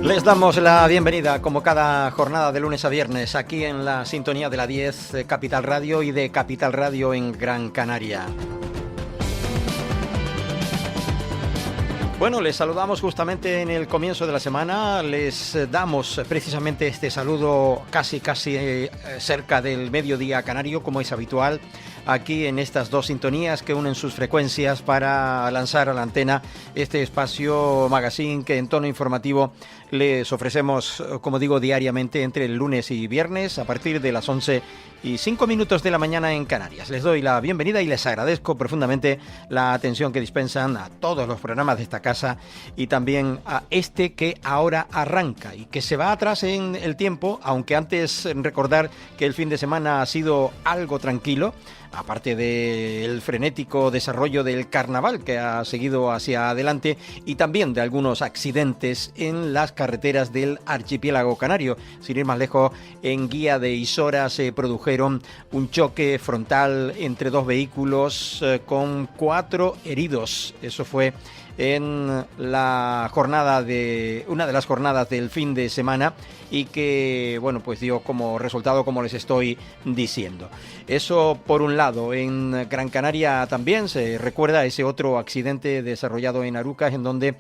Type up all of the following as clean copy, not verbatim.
Les damos la bienvenida, como cada jornada de lunes a viernes, aquí en la sintonía de la 10 Capital Radio y de Capital Radio en Gran Canaria. Bueno, les saludamos justamente en el comienzo de la semana, les damos precisamente este saludo casi cerca del mediodía canario, como es habitual, aquí en estas dos sintonías que unen sus frecuencias para lanzar a la antena este espacio magazine que en tono informativo les ofrecemos, como digo, diariamente entre el lunes y viernes a partir de las 11:05 de la mañana en Canarias. Les doy la bienvenida y les agradezco profundamente la atención que dispensan a todos los programas de esta casa y también a este que ahora arranca y que se va atrás en el tiempo, aunque antes recordar que el fin de semana ha sido algo tranquilo, aparte del frenético desarrollo del carnaval que ha seguido hacia adelante y también de algunos accidentes en las carreteras del archipiélago canario. Sin ir más lejos, en Guía de Isora se produjeron un choque frontal entre dos vehículos con 4 heridos. Eso fue en la jornada una de las jornadas del fin de semana y que, bueno, pues dio como resultado, como les estoy diciendo. Eso por un lado. En Gran Canaria también se recuerda ese otro accidente desarrollado en Arucas, en donde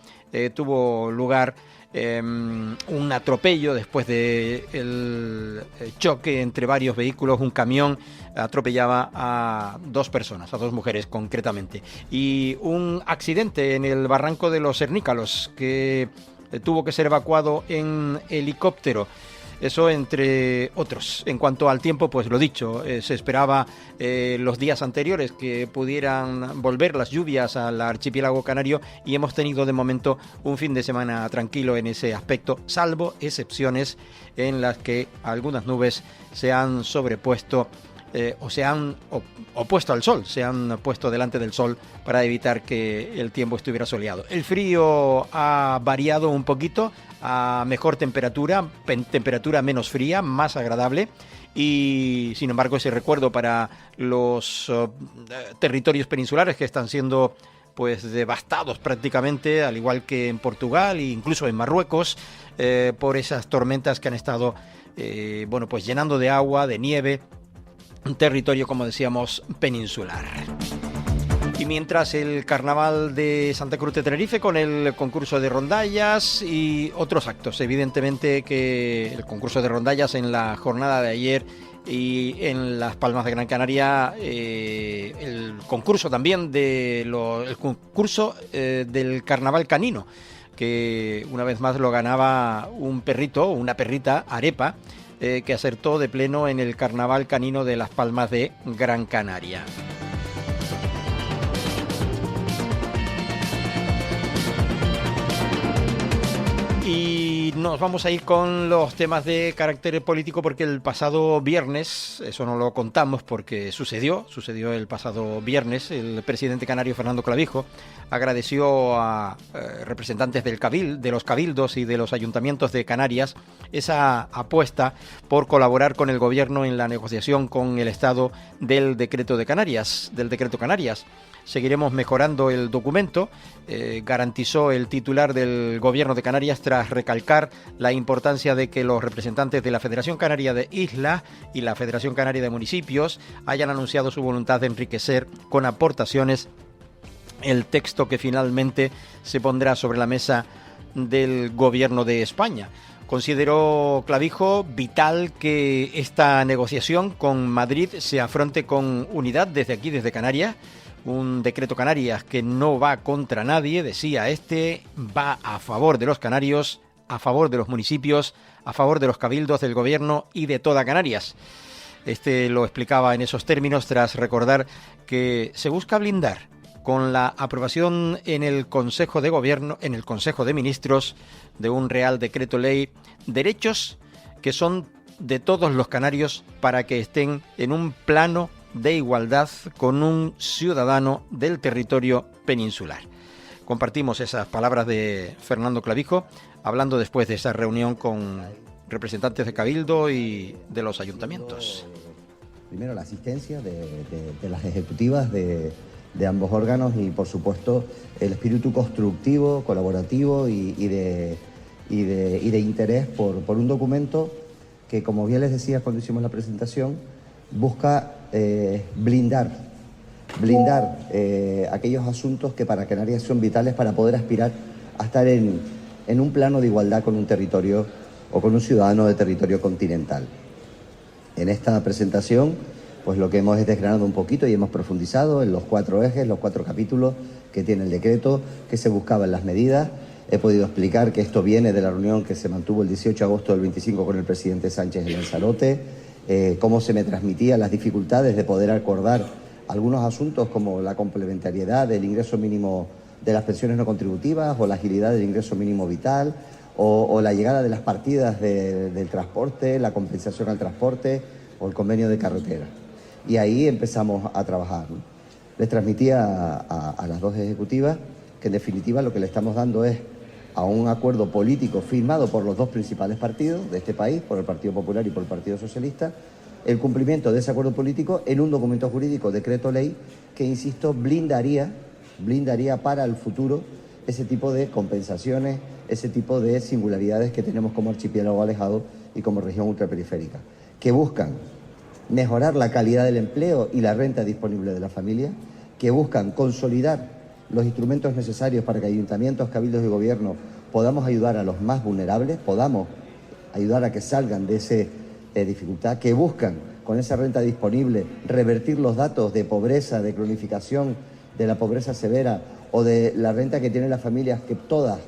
tuvo lugar un atropello después del choque entre varios vehículos. Un camión atropellaba a 2 personas, a 2 mujeres concretamente, y un accidente en el barranco de los Cernícalos que tuvo que ser evacuado en helicóptero. Eso entre otros. En cuanto al tiempo, pues lo dicho, se esperaba los días anteriores que pudieran volver las lluvias al archipiélago canario y hemos tenido de momento un fin de semana tranquilo en ese aspecto, salvo excepciones en las que algunas nubes se han sobrepuesto o se han opuesto al sol, se han puesto delante del sol para evitar que el tiempo estuviera soleado. El frío ha variado un poquito a mejor temperatura menos fría, más agradable, y sin embargo ese recuerdo para los territorios peninsulares que están siendo pues devastados prácticamente, al igual que en Portugal e incluso en Marruecos, por esas tormentas que han estado pues llenando de agua, de nieve, un territorio, como decíamos, peninsular. Y mientras el carnaval de Santa Cruz de Tenerife con el concurso de rondallas y otros actos, evidentemente que el concurso de rondallas en la jornada de ayer y en Las Palmas de Gran Canaria, el concurso también del carnaval canino, que una vez más lo ganaba un perrito, una perrita, Arepa, que acertó de pleno en el carnaval canino de Las Palmas de Gran Canaria. Y nos vamos a ir con los temas de carácter político porque el pasado viernes, eso no lo contamos porque sucedió el pasado viernes, el presidente canario Fernando Clavijo agradeció a representantes de los cabildos y de los ayuntamientos de Canarias esa apuesta por colaborar con el gobierno en la negociación con el Estado del decreto Canarias. Seguiremos mejorando el documento, garantizó el titular del Gobierno de Canarias tras recalcar la importancia de que los representantes de la Federación Canaria de Islas y la Federación Canaria de Municipios hayan anunciado su voluntad de enriquecer con aportaciones el texto que finalmente se pondrá sobre la mesa del Gobierno de España. Consideró Clavijo vital que esta negociación con Madrid se afronte con unidad desde aquí, desde Canarias. Un decreto Canarias que no va contra nadie, decía va a favor de los canarios, a favor de los municipios, a favor de los cabildos, del gobierno y de toda Canarias. Lo explicaba en esos términos tras recordar que se busca blindar con la aprobación en el Consejo de Gobierno, en el Consejo de Ministros, de un Real Decreto Ley, derechos que son de todos los canarios para que estén en un plano de igualdad con un ciudadano del territorio peninsular. Compartimos esas palabras de Fernando Clavijo, hablando después de esa reunión con representantes de Cabildo y de los ayuntamientos. Primero, la asistencia de las ejecutivas de ambos órganos y, por supuesto, el espíritu constructivo, colaborativo y de y de interés por un documento que, como bien les decía cuando hicimos la presentación, busca blindar aquellos asuntos que para Canarias son vitales para poder aspirar a estar en un plano de igualdad con un territorio o con un ciudadano de territorio continental. En esta presentación, pues lo que hemos es desgranado un poquito y hemos profundizado en los 4 ejes, los 4 capítulos que tiene el decreto, que se buscaban las medidas. He podido explicar que esto viene de la reunión que se mantuvo el 18 de agosto del 25 con el presidente Sánchez en Lanzarote, cómo se me transmitían las dificultades de poder acordar algunos asuntos como la complementariedad del ingreso mínimo de las pensiones no contributivas o la agilidad del ingreso mínimo vital o la llegada de las partidas del transporte, la compensación al transporte o el convenio de carretera. Y ahí empezamos a trabajar, ¿no? Les transmitía a las 2 ejecutivas que en definitiva lo que le estamos dando es a un acuerdo político firmado por los 2 principales partidos de este país, por el Partido Popular y por el Partido Socialista, el cumplimiento de ese acuerdo político en un documento jurídico, decreto ley, que, insisto, blindaría para el futuro ese tipo de compensaciones, ese tipo de singularidades que tenemos como archipiélago alejado y como región ultraperiférica, que buscan mejorar la calidad del empleo y la renta disponible de la familia, que buscan consolidar los instrumentos necesarios para que ayuntamientos, cabildos y gobiernos podamos ayudar a los más vulnerables, podamos ayudar a que salgan de esa dificultad, que buscan con esa renta disponible revertir los datos de pobreza, de cronificación, de la pobreza severa o de la renta que tienen las familias, que todas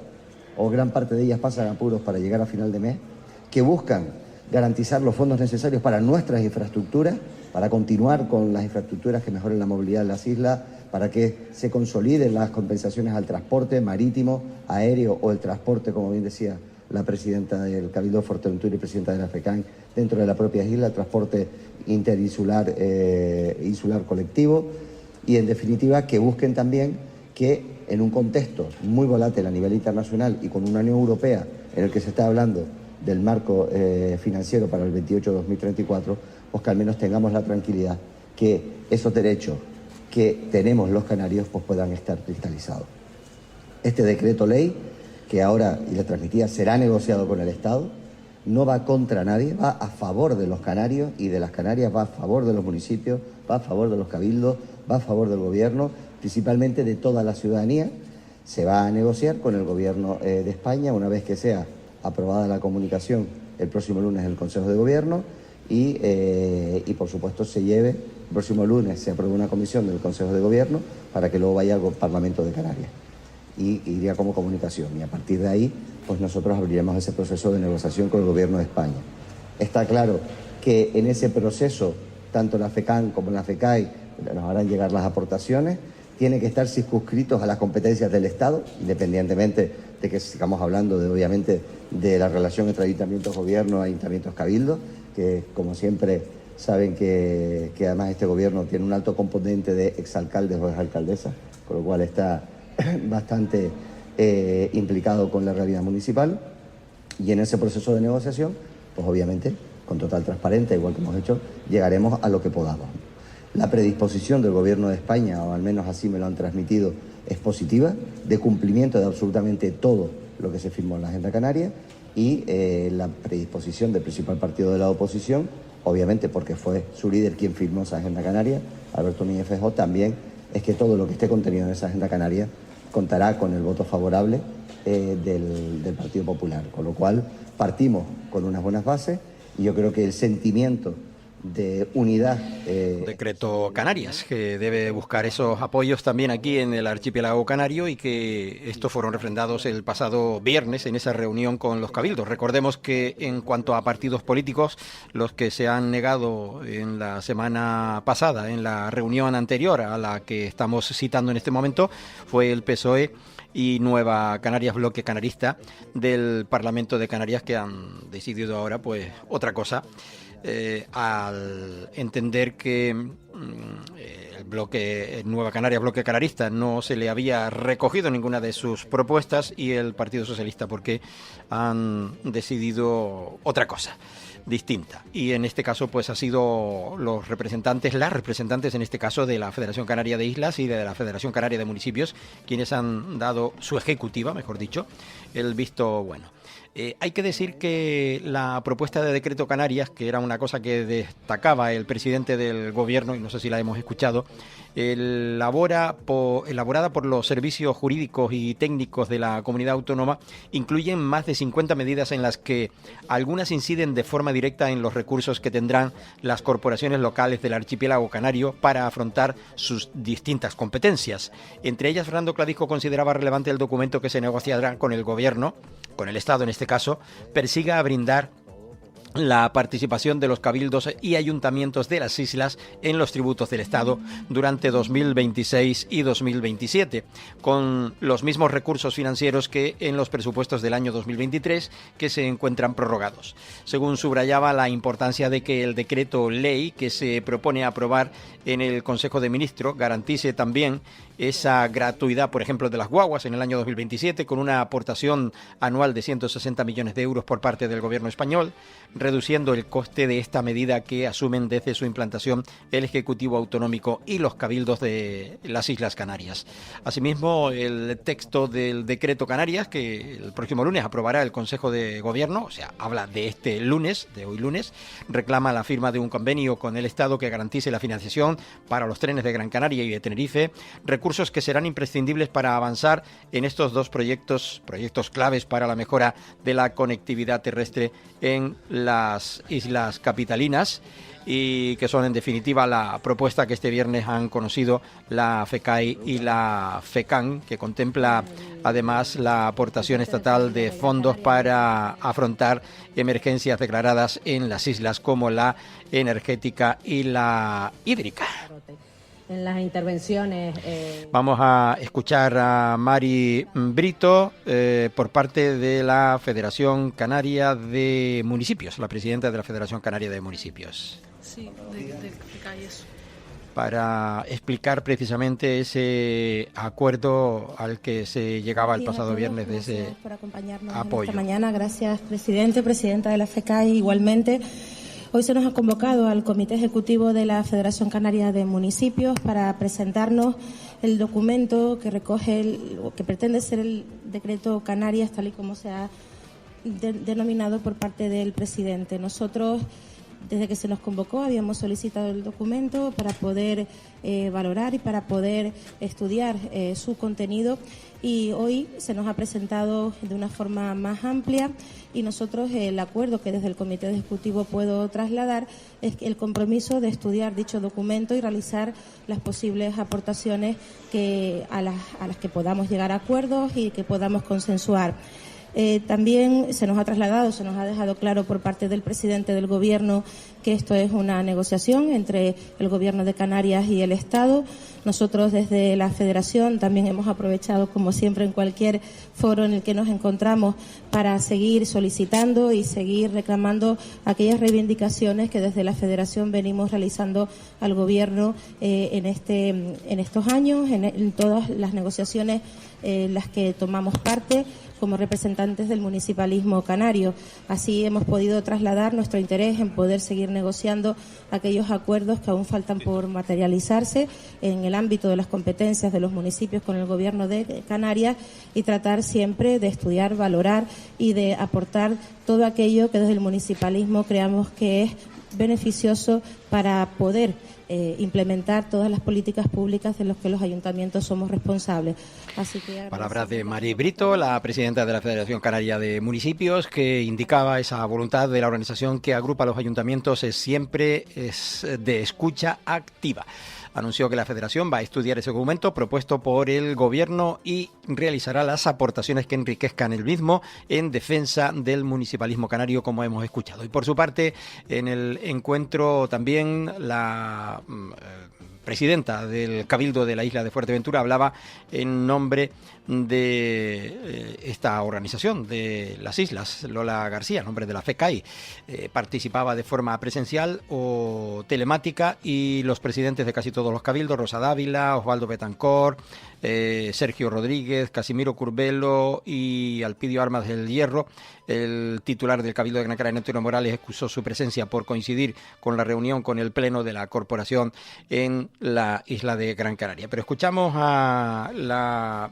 o gran parte de ellas pasan apuros para llegar a final de mes, que buscan garantizar los fondos necesarios para nuestras infraestructuras, para continuar con las infraestructuras que mejoren la movilidad de las islas, para que se consoliden las compensaciones al transporte marítimo, aéreo o el transporte, como bien decía la presidenta del Cabildo de Fuerteventura y presidenta de la FECAN, dentro de la propia isla, el transporte interinsular, insular colectivo, y en definitiva que busquen también que en un contexto muy volátil a nivel internacional y con una Unión Europea en el que se está hablando del marco financiero para el 28-2034, pues que al menos tengamos la tranquilidad que esos derechos que tenemos los canarios pues puedan estar cristalizados. Este decreto ley, que ahora, y le transmitía, será negociado con el Estado, no va contra nadie, va a favor de los canarios y de las Canarias, va a favor de los municipios, va a favor de los cabildos, va a favor del gobierno, principalmente de toda la ciudadanía. Se va a negociar con el Gobierno de España una vez que sea aprobada la comunicación el próximo lunes en el Consejo de Gobierno y por supuesto se lleve, el próximo lunes se apruebe una comisión del Consejo de Gobierno para que luego vaya al Parlamento de Canarias y iría como comunicación, y a partir de ahí pues nosotros abriremos ese proceso de negociación con el Gobierno de España. Está claro que en ese proceso tanto la FECAN como la FECAI nos harán llegar las aportaciones, tienen que estar circunscritos a las competencias del Estado, independientemente de que sigamos hablando obviamente de la relación entre ayuntamientos-gobierno, ayuntamientos-cabildos, que como siempre saben que además este gobierno tiene un alto componente de exalcaldes o exalcaldesas, con lo cual está bastante implicado con la realidad municipal, y en ese proceso de negociación, pues obviamente, con total transparencia, igual que hemos hecho, llegaremos a lo que podamos. La predisposición del Gobierno de España, o al menos así me lo han transmitido, es positiva, de cumplimiento de absolutamente todo lo que se firmó en la Agenda Canaria, y la predisposición del principal partido de la oposición, obviamente porque fue su líder quien firmó esa Agenda Canaria, Alberto Núñez Feijóo, también es que todo lo que esté contenido en esa Agenda Canaria contará con el voto favorable del Partido Popular, con lo cual partimos con unas buenas bases, y yo creo que el sentimiento de unidad. Decreto Canarias, que debe buscar esos apoyos también aquí en el archipiélago canario, y que estos fueron refrendados el pasado viernes en esa reunión con los cabildos. Recordemos que en cuanto a partidos políticos, los que se han negado en la semana pasada, en la reunión anterior a la que estamos citando en este momento, fue el PSOE y Nueva Canarias, bloque canarista del Parlamento de Canarias, que han decidido ahora pues otra cosa. Al entender que el bloque Nueva Canarias, bloque canarista, no se le había recogido ninguna de sus propuestas, y el Partido Socialista porque han decidido otra cosa distinta, y en este caso pues ha sido las representantes en este caso de la Federación Canaria de Islas y de la Federación Canaria de Municipios quienes han dado su ejecutiva, mejor dicho, el visto bueno. Hay que decir que la propuesta de decreto Canarias, que era una cosa que destacaba el presidente del gobierno, y no sé si la hemos escuchado, elaborada por los servicios jurídicos y técnicos de la comunidad autónoma, incluyen más de 50 medidas en las que algunas inciden de forma directa en los recursos que tendrán las corporaciones locales del archipiélago canario para afrontar sus distintas competencias. Entre ellas, Fernando Clavijo consideraba relevante el documento que se negociará con el gobierno, con el Estado en este caso, persiga brindar la participación de los cabildos y ayuntamientos de las islas en los tributos del Estado durante 2026 y 2027, con los mismos recursos financieros que en los presupuestos del año 2023, que se encuentran prorrogados. Según subrayaba, la importancia de que el decreto ley que se propone aprobar en el Consejo de Ministros garantice también esa gratuidad, por ejemplo, de las guaguas en el año 2027, con una aportación anual de 160 millones de euros por parte del gobierno español, reduciendo el coste de esta medida que asumen desde su implantación el Ejecutivo Autonómico y los cabildos de las Islas Canarias. Asimismo, el texto del decreto Canarias, que el próximo lunes aprobará el Consejo de Gobierno, o sea, habla de este lunes, de hoy lunes, reclama la firma de un convenio con el Estado que garantice la financiación para los trenes de Gran Canaria y de Tenerife, recursos que serán imprescindibles para avanzar en estos dos proyectos claves para la mejora de la conectividad terrestre en las islas capitalinas, y que son en definitiva la propuesta que este viernes han conocido la FECAI y la FECAN, que contempla además la aportación estatal de fondos para afrontar emergencias declaradas en las islas como la energética y la hídrica. En las intervenciones. Vamos a escuchar a Mari Brito por parte de la Federación Canaria de Municipios, la presidenta de la Federación Canaria de Municipios. Sí, de calles. Para explicar precisamente ese acuerdo al que se llegaba el pasado viernes de ese por acompañarnos apoyo. Esta mañana. Gracias, presidenta de la FECAI, igualmente. Hoy se nos ha convocado al Comité Ejecutivo de la Federación Canaria de Municipios para presentarnos el documento que recoge, que pretende ser el decreto Canarias, tal y como se ha denominado por parte del presidente. Nosotros, desde que se nos convocó, habíamos solicitado el documento para poder valorar y para poder estudiar su contenido, y hoy se nos ha presentado de una forma más amplia, y nosotros el acuerdo que desde el Comité Ejecutivo puedo trasladar es el compromiso de estudiar dicho documento y realizar las posibles aportaciones a las que podamos llegar a acuerdos y que podamos consensuar. También se nos ha trasladado, se nos ha dejado claro por parte del presidente del Gobierno que esto es una negociación entre el Gobierno de Canarias y el Estado. Nosotros desde la Federación también hemos aprovechado, como siempre en cualquier foro en el que nos encontramos, para seguir solicitando y seguir reclamando aquellas reivindicaciones que desde la Federación venimos realizando al Gobierno en estos años, en todas las negociaciones en las que tomamos parte como representantes del municipalismo canario. Así hemos podido trasladar nuestro interés en poder seguir negociando aquellos acuerdos que aún faltan por materializarse en el ámbito de las competencias de los municipios con el Gobierno de Canarias, y tratar siempre de estudiar, valorar y de aportar todo aquello que desde el municipalismo creamos que es beneficioso para poder implementar todas las políticas públicas de las que los ayuntamientos somos responsables. Así que palabras de Mari Brito, la presidenta de la Federación Canaria de Municipios, que indicaba esa voluntad de la organización que agrupa a los ayuntamientos siempre es de escucha activa. Anunció que la Federación va a estudiar ese documento propuesto por el Gobierno y realizará las aportaciones que enriquezcan el mismo en defensa del municipalismo canario, como hemos escuchado. Y por su parte, en el encuentro también la presidenta del Cabildo de la isla de Fuerteventura hablaba en nombre de esta organización de las islas, Lola García, en nombre de la FECAI. Participaba de forma presencial o telemática, y los presidentes de casi todos los cabildos, Rosa Dávila, Osvaldo Betancor, Sergio Rodríguez, Casimiro Curbelo y Alpidio Armas del Hierro. El titular del Cabildo de Gran Canaria, Antonio Morales, excusó su presencia por coincidir con la reunión con el Pleno de la Corporación en en la isla de Gran Canaria. Pero escuchamos a la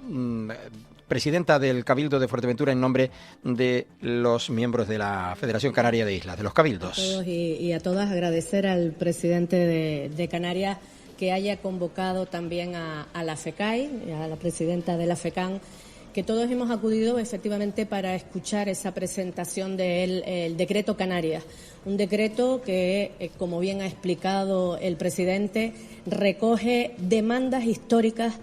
presidenta del Cabildo de Fuerteventura en nombre de los miembros de la Federación Canaria de Islas, de los cabildos. A todos y a todas agradecer al presidente de Canarias que haya convocado también a la FECAI, a la presidenta de la FECAN, que todos hemos acudido efectivamente para escuchar esa presentación del decreto Canarias. Un decreto que, como bien ha explicado el presidente, recoge demandas históricas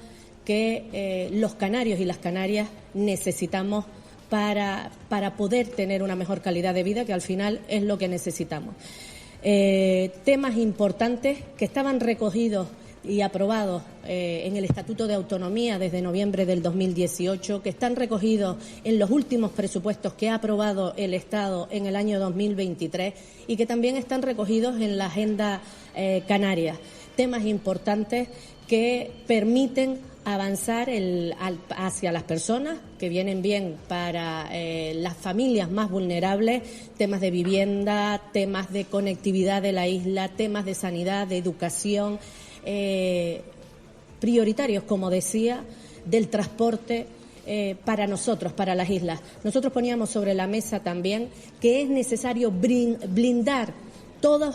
que los canarios y las canarias necesitamos para poder tener una mejor calidad de vida, que al final es lo que necesitamos. Temas importantes que estaban recogidos y aprobados en el Estatuto de Autonomía desde noviembre del 2018, que están recogidos en los últimos presupuestos que ha aprobado el Estado en el año 2023 y que también están recogidos en la Agenda Canaria. Temas importantes que permiten avanzar hacia las personas, que vienen bien para las familias más vulnerables, temas de vivienda, temas de conectividad de la isla, temas de sanidad, de educación, prioritarios, como decía, del transporte para nosotros, para las islas. Nosotros poníamos sobre la mesa también que es necesario blindar todo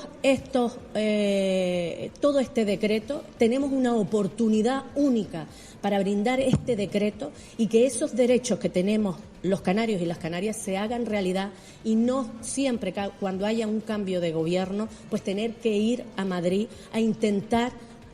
este decreto. Tenemos una oportunidad única para brindar este decreto y que esos derechos que tenemos los canarios y las canarias se hagan realidad y no siempre cuando haya un cambio de gobierno pues tener que ir a Madrid a intentar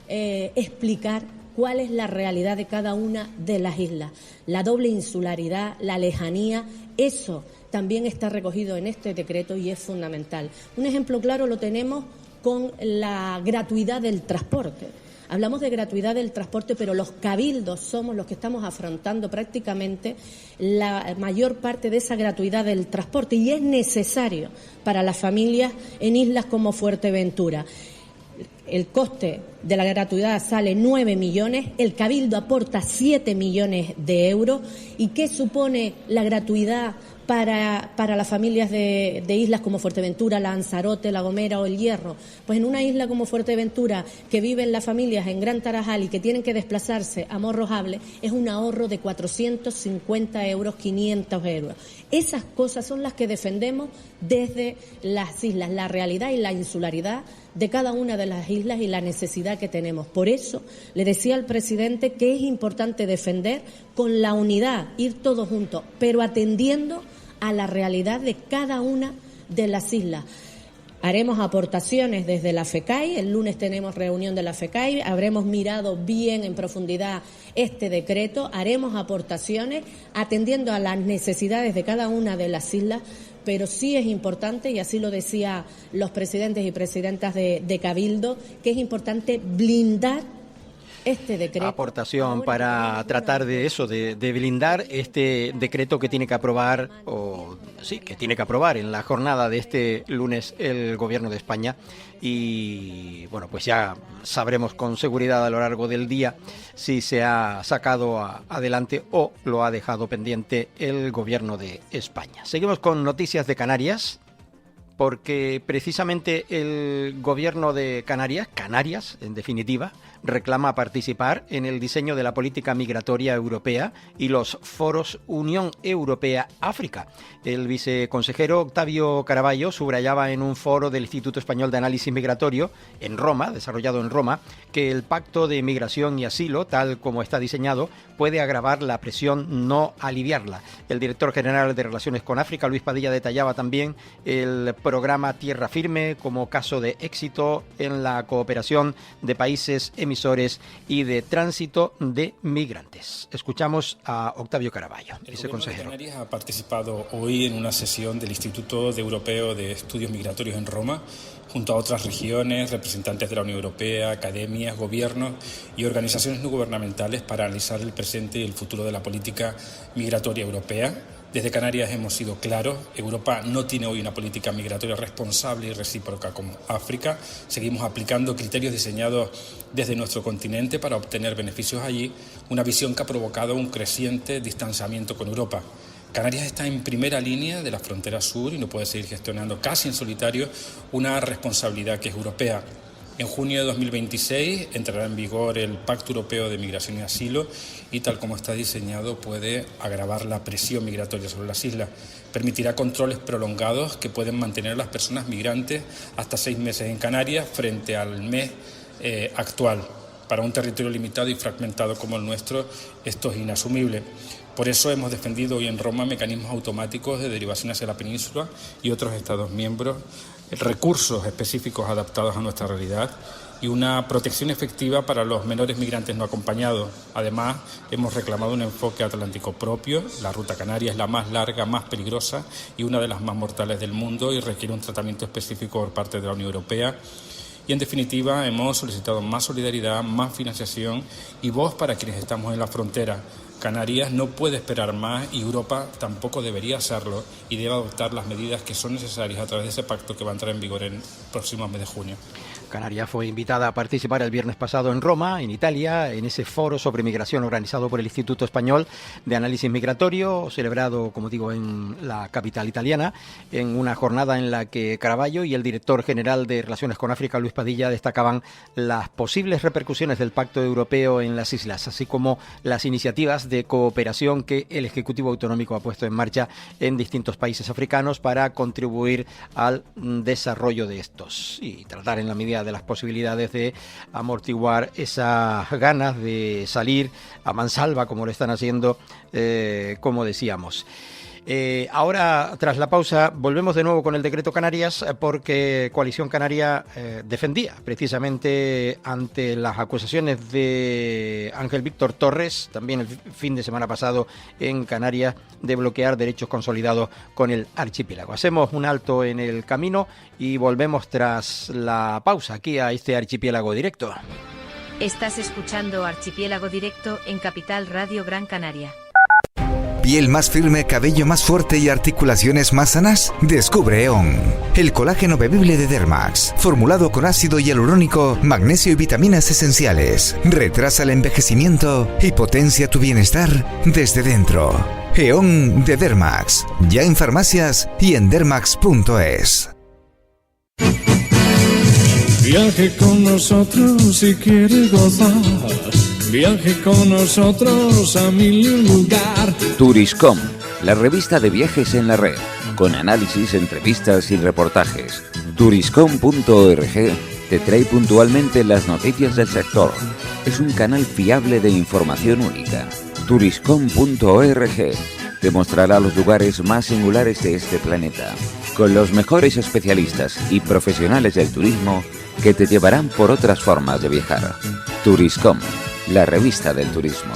explicar cuál es la realidad de cada una de las islas. La doble insularidad, la lejanía, eso también está recogido en este decreto y es fundamental. Un ejemplo claro lo tenemos con la gratuidad del transporte. Hablamos de gratuidad del transporte, pero los cabildos somos los que estamos afrontando prácticamente la mayor parte de esa gratuidad del transporte y es necesario para las familias en islas como Fuerteventura. El coste de la gratuidad sale 9 millones, el Cabildo aporta 7 millones de euros. ¿Y qué supone la gratuidad para las familias de islas como Fuerteventura, Lanzarote, La Gomera o El Hierro? Pues en una isla como Fuerteventura, que viven las familias en Gran Tarajal y que tienen que desplazarse a Morrojable, es un ahorro de 450 euros, 500 euros. Esas cosas son las que defendemos desde las islas, la realidad y la insularidad de cada una de las islas y la necesidad que tenemos. Por eso le decía al presidente que es importante defender con la unidad, ir todos juntos, pero atendiendo a la realidad de cada una de las islas. Haremos aportaciones desde la FECAI, el lunes tenemos reunión de la FECAI, habremos mirado bien en profundidad este decreto, haremos aportaciones atendiendo a las necesidades de cada una de las islas, pero sí es importante, y así lo decían los presidentes y presidentas de Cabildo, que es importante blindar este decreto. Aportación para tratar de eso, de blindar este decreto que tiene que aprobar, que tiene que aprobar en la jornada de este lunes el Gobierno de España. Y bueno, pues ya sabremos con seguridad a lo largo del día si se ha sacado adelante o lo ha dejado pendiente el Gobierno de España. Seguimos con noticias de Canarias, porque precisamente el Gobierno de Canarias en definitiva, reclama participar en el diseño de la política migratoria europea y los foros Unión Europea-África. El viceconsejero Octavio Caraballo subrayaba en un foro del Instituto Español de Análisis Migratorio en Roma, desarrollado en Roma, que el Pacto de Migración y Asilo, tal como está diseñado, puede agravar la presión, no aliviarla. El director general de Relaciones con África, Luis Padilla, detallaba también el programa Tierra Firme como caso de éxito en la cooperación de países emisores y de tránsito de migrantes. Escuchamos a Octavio Caraballo, viceconsejero. El Gobierno de Canarias ha participado hoy en una sesión del Instituto Europeo de Estudios Migratorios en Roma, junto a otras regiones, representantes de la Unión Europea, academias, gobiernos y organizaciones no gubernamentales para analizar el presente y el futuro de la política migratoria europea. Desde Canarias hemos sido claros, Europa no tiene hoy una política migratoria responsable y recíproca como África. Seguimos aplicando criterios diseñados desde nuestro continente para obtener beneficios allí, una visión que ha provocado un creciente distanciamiento con Europa. Canarias está en primera línea de la frontera sur y no puede seguir gestionando casi en solitario una responsabilidad que es europea. En junio de 2026 entrará en vigor el Pacto Europeo de Migración y Asilo y, tal como está diseñado, puede agravar la presión migratoria sobre las islas. Permitirá controles prolongados que pueden mantener a las personas migrantes hasta 6 meses en Canarias frente al mes actual. Para un territorio limitado y fragmentado como el nuestro, esto es inasumible. Por eso hemos defendido hoy en Roma mecanismos automáticos de derivación hacia la península y otros Estados miembros, recursos específicos adaptados a nuestra realidad y una protección efectiva para los menores migrantes no acompañados. Además, hemos reclamado un enfoque atlántico propio. La ruta canaria es la más larga, más peligrosa y una de las más mortales del mundo y requiere un tratamiento específico por parte de la Unión Europea. Y, en definitiva, hemos solicitado más solidaridad, más financiación y voz para quienes estamos en la frontera. Canarias no puede esperar más y Europa tampoco debería hacerlo y debe adoptar las medidas que son necesarias a través de ese pacto que va a entrar en vigor en el próximo mes de junio. Canarias fue invitada a participar el viernes pasado en Roma, en Italia, en ese foro sobre migración organizado por el Instituto Español de Análisis Migratorio, celebrado, como digo, en la capital italiana, en una jornada en la que Caravaggio y el director general de Relaciones con África, Luis Padilla, destacaban las posibles repercusiones del Pacto Europeo en las islas, así como las iniciativas de cooperación que el Ejecutivo Autonómico ha puesto en marcha en distintos países africanos para contribuir al desarrollo de estos y tratar en la medida de las posibilidades de amortiguar esas ganas de salir a mansalva como lo están haciendo, como decíamos. Ahora, tras la pausa, volvemos de nuevo con el decreto Canarias porque Coalición Canaria defendía precisamente ante las acusaciones de Ángel Víctor Torres, también el fin de semana pasado en Canarias, de bloquear derechos consolidados con el archipiélago. Hacemos un alto en el camino y volvemos tras la pausa aquí a este Archipiélago Directo. Estás escuchando Archipiélago Directo en Capital Radio Gran Canaria. ¿Piel más firme, cabello más fuerte y articulaciones más sanas? Descubre EON, el colágeno bebible de Dermax, formulado con ácido hialurónico, magnesio y vitaminas esenciales. Retrasa el envejecimiento y potencia tu bienestar desde dentro. EON de Dermax, ya en farmacias y en dermax.es. Viaje con nosotros si quiere gozar. Viaje con nosotros a mil lugar. Turiscom, la revista de viajes en la red, con análisis, entrevistas y reportajes. Turiscom.org te trae puntualmente las noticias del sector. Es un canal fiable de información única. Turiscom.org te mostrará los lugares más singulares de este planeta, con los mejores especialistas y profesionales del turismo que te llevarán por otras formas de viajar. Turiscom, la revista del turismo.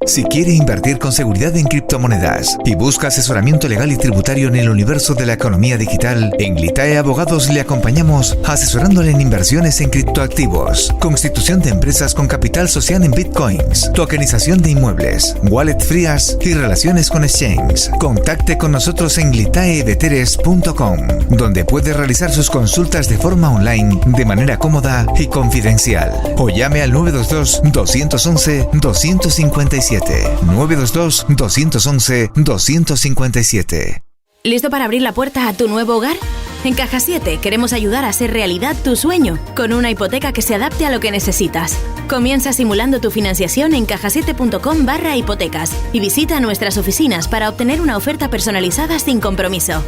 Si quiere invertir con seguridad en criptomonedas y busca asesoramiento legal y tributario en el universo de la economía digital, en Glitae Abogados le acompañamos asesorándole en inversiones en criptoactivos, constitución de empresas con capital social en bitcoins, tokenización de inmuebles, wallet frías y relaciones con exchanges. Contacte con nosotros en glitaeveteres.com, donde puede realizar sus consultas de forma online de manera cómoda y confidencial. O llame al 922-211-257. 922-211-257. ¿Listo para abrir la puerta a tu nuevo hogar? En Caja 7 queremos ayudar a hacer realidad tu sueño con una hipoteca que se adapte a lo que necesitas. Comienza simulando tu financiación en cajasiete.com/hipotecas y visita nuestras oficinas para obtener una oferta personalizada sin compromiso.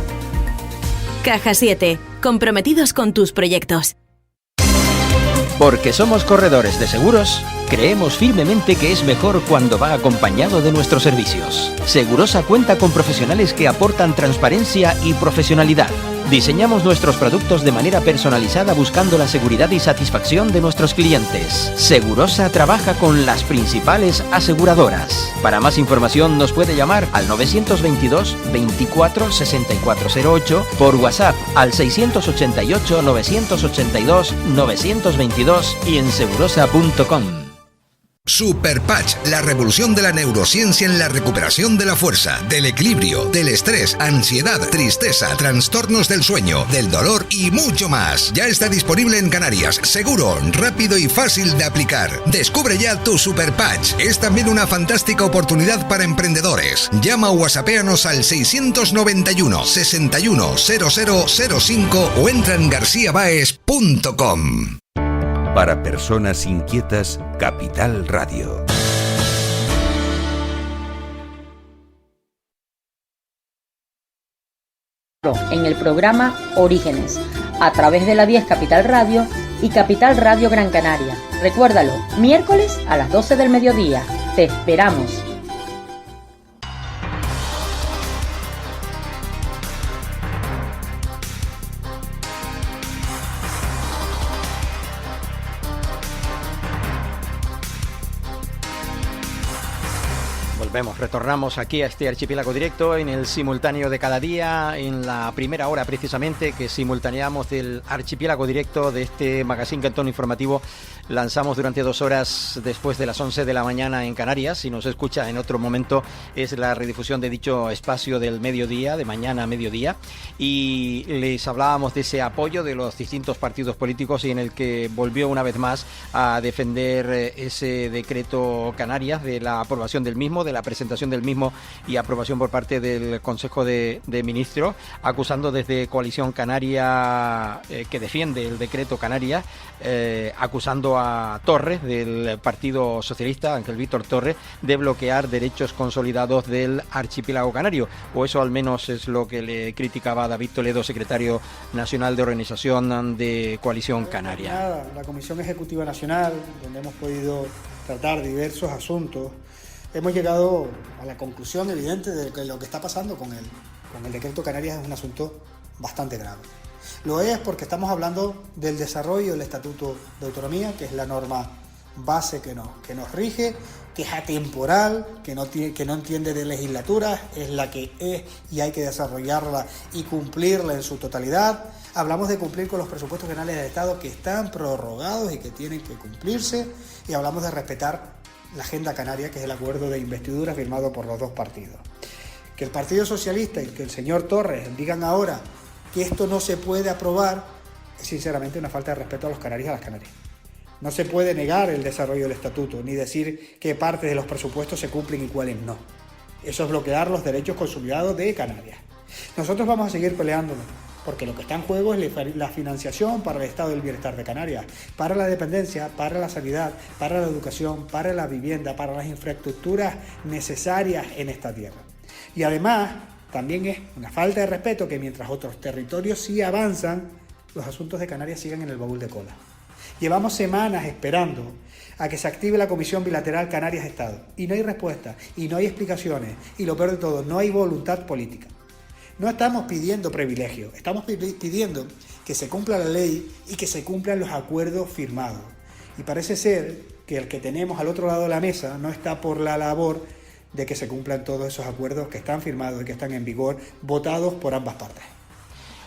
Caja 7, comprometidos con tus proyectos. Porque somos corredores de seguros, creemos firmemente que es mejor cuando va acompañado de nuestros servicios. Segurosa cuenta con profesionales que aportan transparencia y profesionalidad. Diseñamos nuestros productos de manera personalizada buscando la seguridad y satisfacción de nuestros clientes. Segurosa trabaja con las principales aseguradoras. Para más información nos puede llamar al 922 24 6408, por WhatsApp al 688 982 922 y en segurosa.com. Super Patch, la revolución de la neurociencia en la recuperación de la fuerza, del equilibrio, del estrés, ansiedad, tristeza, trastornos del sueño, del dolor y mucho más. Ya está disponible en Canarias, seguro, rápido y fácil de aplicar. Descubre ya tu Super Patch. Es también una fantástica oportunidad para emprendedores. Llama o whatsappéanos al 691 61 0005 o entra en garciabaes.com. Para personas inquietas, Capital Radio. En el programa Orígenes, a través de la 10 Capital Radio y Capital Radio Gran Canaria. Recuérdalo, miércoles a las 12 del mediodía. Te esperamos. Retornamos aquí a este Archipiélago Directo en el simultáneo de cada día, en la primera hora precisamente que simultaneamos del Archipiélago Directo de este magazine Cantón Informativo. Lanzamos durante 2 horas después de las 11 de la mañana en Canarias. Si nos escucha en otro momento, es la redifusión de dicho espacio del mediodía, de mañana a mediodía. Y les hablábamos de ese apoyo de los distintos partidos políticos y en el que volvió una vez más a defender ese decreto Canarias, de la aprobación del mismo, de la presentación del mismo y aprobación por parte del Consejo de Ministros, acusando desde Coalición Canaria, que defiende el decreto Canarias, acusando a Torres, del Partido Socialista, Ángel Víctor Torres, de bloquear derechos consolidados del archipiélago canario, o eso al menos es lo que le criticaba David Toledo, secretario nacional de Organización de Coalición Canaria. La Comisión Ejecutiva Nacional, donde hemos podido tratar diversos asuntos, hemos llegado a la conclusión evidente de que lo que está pasando con el decreto Canarias es un asunto bastante grave. Lo es porque estamos hablando del desarrollo del Estatuto de Autonomía, que es la norma base que nos rige, que es atemporal, que no entiende de legislaturas, es la que es y hay que desarrollarla y cumplirla en su totalidad. Hablamos de cumplir con los presupuestos generales del Estado que están prorrogados y que tienen que cumplirse, y hablamos de respetar la Agenda Canaria, que es el acuerdo de investidura firmado por los dos partidos. Que el Partido Socialista y que el señor Torres digan ahora que esto no se puede aprobar es sinceramente una falta de respeto a los canarios y a las canarias. No se puede negar el desarrollo del estatuto, ni decir qué partes de los presupuestos se cumplen y cuáles no. Eso es bloquear los derechos consolidados de Canarias. Nosotros vamos a seguir peleándonos, porque lo que está en juego es la financiación para el estado del bienestar de Canarias, para la dependencia, para la sanidad, para la educación, para la vivienda, para las infraestructuras necesarias en esta tierra. Y además, también es una falta de respeto que mientras otros territorios sí avanzan, los asuntos de Canarias sigan en el baúl de cola. Llevamos semanas esperando a que se active la Comisión Bilateral Canarias-Estado, y no hay respuesta, y no hay explicaciones, y lo peor de todo, no hay voluntad política. No estamos pidiendo privilegios, estamos pidiendo que se cumpla la ley y que se cumplan los acuerdos firmados. Y parece ser que el que tenemos al otro lado de la mesa no está por la labor de que se cumplan todos esos acuerdos que están firmados y que están en vigor, votados por ambas partes.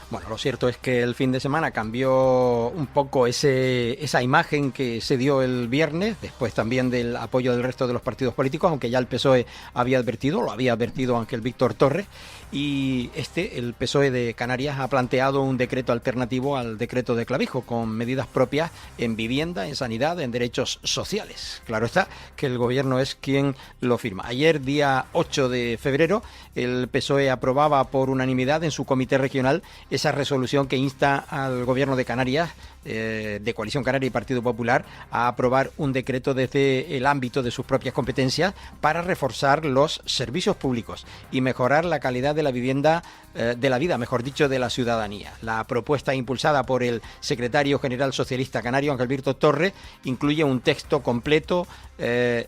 Bueno, lo cierto es que el fin de semana cambió un poco esa imagen que se dio el viernes, después también del apoyo del resto de los partidos políticos, aunque ya el PSOE lo había advertido Ángel Víctor Torres, y el PSOE de Canarias ha planteado un decreto alternativo al decreto de Clavijo, con medidas propias en vivienda, en sanidad, en derechos sociales. Claro está que el gobierno es quien lo firma. Ayer, día 8 de febrero, el PSOE aprobaba por unanimidad en su comité regional esa resolución que insta al gobierno de Canarias, de Coalición Canaria y Partido Popular, a aprobar un decreto desde el ámbito de sus propias competencias para reforzar los servicios públicos y mejorar la calidad de la vivienda, de la vida, mejor dicho, de la ciudadanía. La propuesta impulsada por el secretario general socialista canario, Ángel Víctor Torres, incluye un texto completo,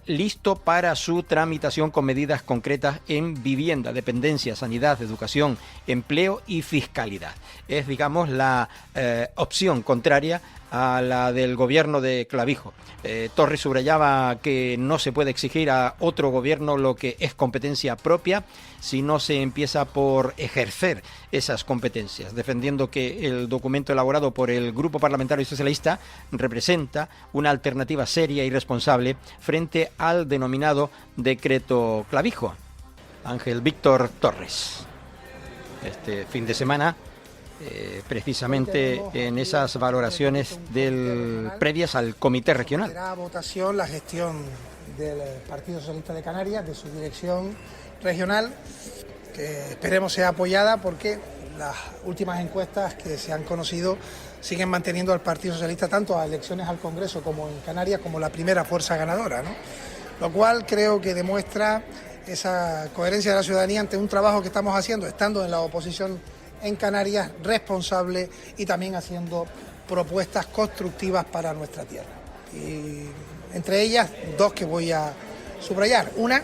listo para su tramitación, con medidas concretas en vivienda, dependencia, sanidad, educación, empleo y fiscalidad. Es, digamos, la opción contraria a la del gobierno de Clavijo. Torres subrayaba que no se puede exigir a otro gobierno lo que es competencia propia si no se empieza por ejercer esas competencias, defendiendo que el documento elaborado por el Grupo Parlamentario Socialista representa una alternativa seria y responsable frente al denominado decreto Clavijo. Ángel Víctor Torres. Este fin de semana, precisamente en esas valoraciones previas al Comité Regional. Será a votación la gestión del Partido Socialista de Canarias, de su dirección regional, que esperemos sea apoyada porque las últimas encuestas que se han conocido siguen manteniendo al Partido Socialista tanto a elecciones al Congreso como en Canarias como la primera fuerza ganadora, ¿no? Lo cual creo que demuestra esa coherencia de la ciudadanía ante un trabajo que estamos haciendo, estando en la oposición en Canarias, responsable y también haciendo propuestas constructivas para nuestra tierra. Y entre ellas, dos que voy a subrayar. Una,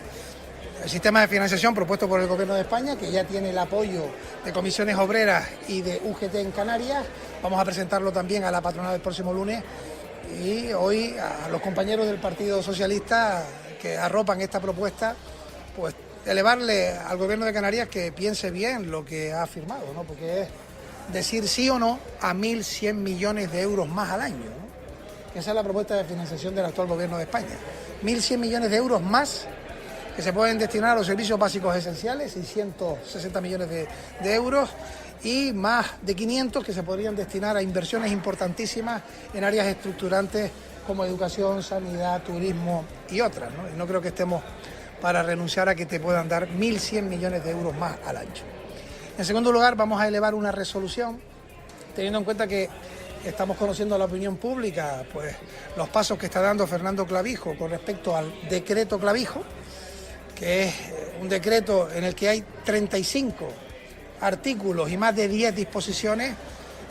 el sistema de financiación propuesto por el Gobierno de España, que ya tiene el apoyo de comisiones obreras y de UGT en Canarias. Vamos a presentarlo también a la patronal el próximo lunes. Y hoy a los compañeros del Partido Socialista que arropan esta propuesta, pues elevarle al Gobierno de Canarias que piense bien lo que ha firmado, ¿no? Porque es decir sí o no a 1.100 millones de euros más al año, ¿no? Esa es la propuesta de financiación del actual Gobierno de España. 1.100 millones de euros más que se pueden destinar a los servicios básicos esenciales, 660 millones de euros, y más de 500 que se podrían destinar a inversiones importantísimas en áreas estructurantes como educación, sanidad, turismo y otras, ¿no? Y no creo que estemos para renunciar a que te puedan dar 1.100 millones de euros más al año. En segundo lugar, vamos a elevar una resolución, teniendo en cuenta que estamos conociendo a la opinión pública pues los pasos que está dando Fernando Clavijo con respecto al decreto Clavijo, que es un decreto en el que hay 35 artículos y más de 10 disposiciones,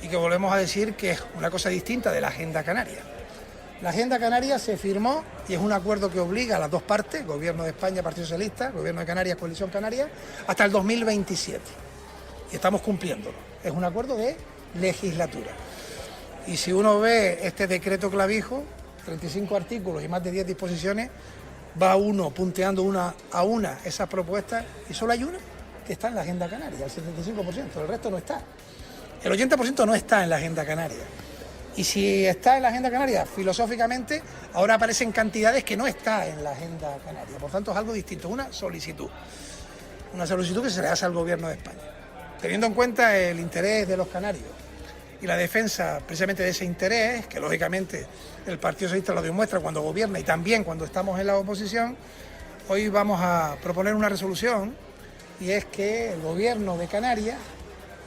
y que volvemos a decir que es una cosa distinta de la Agenda Canaria. La Agenda Canaria se firmó y es un acuerdo que obliga a las dos partes, Gobierno de España, Partido Socialista, Gobierno de Canarias, Coalición Canaria, hasta el 2027. Y estamos cumpliéndolo. Es un acuerdo de legislatura. Y si uno ve este decreto Clavijo, 35 artículos y más de 10 disposiciones, va uno punteando una a una esas propuestas y solo hay una que está en la Agenda Canaria, el 75%, el resto no está. El 80% no está en la Agenda Canaria. Y si está en la Agenda Canaria, filosóficamente, ahora aparecen cantidades que no está en la Agenda Canaria. Por tanto, es algo distinto, una solicitud que se le hace al Gobierno de España. Teniendo en cuenta el interés de los canarios y la defensa precisamente de ese interés, que lógicamente el Partido Socialista lo demuestra cuando gobierna y también cuando estamos en la oposición, hoy vamos a proponer una resolución, y es que el Gobierno de Canarias,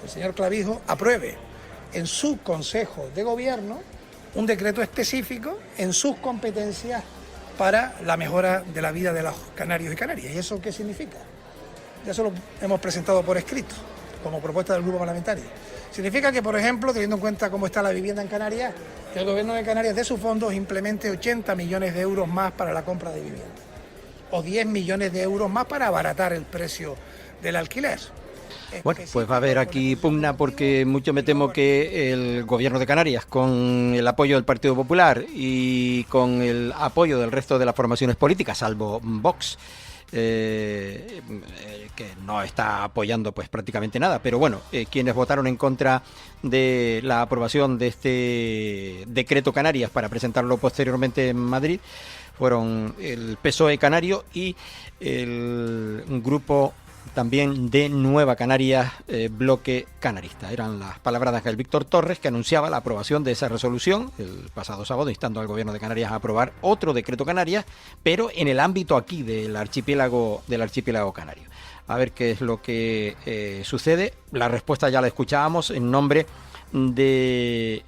el señor Clavijo, apruebe en su Consejo de Gobierno un decreto específico en sus competencias para la mejora de la vida de los canarios y canarias. ¿Y eso qué significa? Ya eso lo hemos presentado por escrito, como propuesta del Grupo Parlamentario. Significa que, por ejemplo, teniendo en cuenta cómo está la vivienda en Canarias, que el Gobierno de Canarias de sus fondos implemente 80 millones de euros más para la compra de vivienda, o 10 millones de euros más para abaratar el precio del alquiler. Bueno, pues va a haber aquí pugna, porque mucho me temo que el Gobierno de Canarias, con el apoyo del Partido Popular y con el apoyo del resto de las formaciones políticas, salvo Vox, que no está apoyando pues prácticamente nada, pero bueno, quienes votaron en contra de la aprobación de este decreto Canarias para presentarlo posteriormente en Madrid fueron el PSOE canario y el grupo también de Nueva Canarias, bloque canarista. Eran las palabras de Ángel Víctor Torres, que anunciaba la aprobación de esa resolución el pasado sábado, instando al Gobierno de Canarias a aprobar otro decreto Canarias, pero en el ámbito aquí del archipiélago canario. A ver qué es lo que sucede. La respuesta ya la escuchábamos en nombre del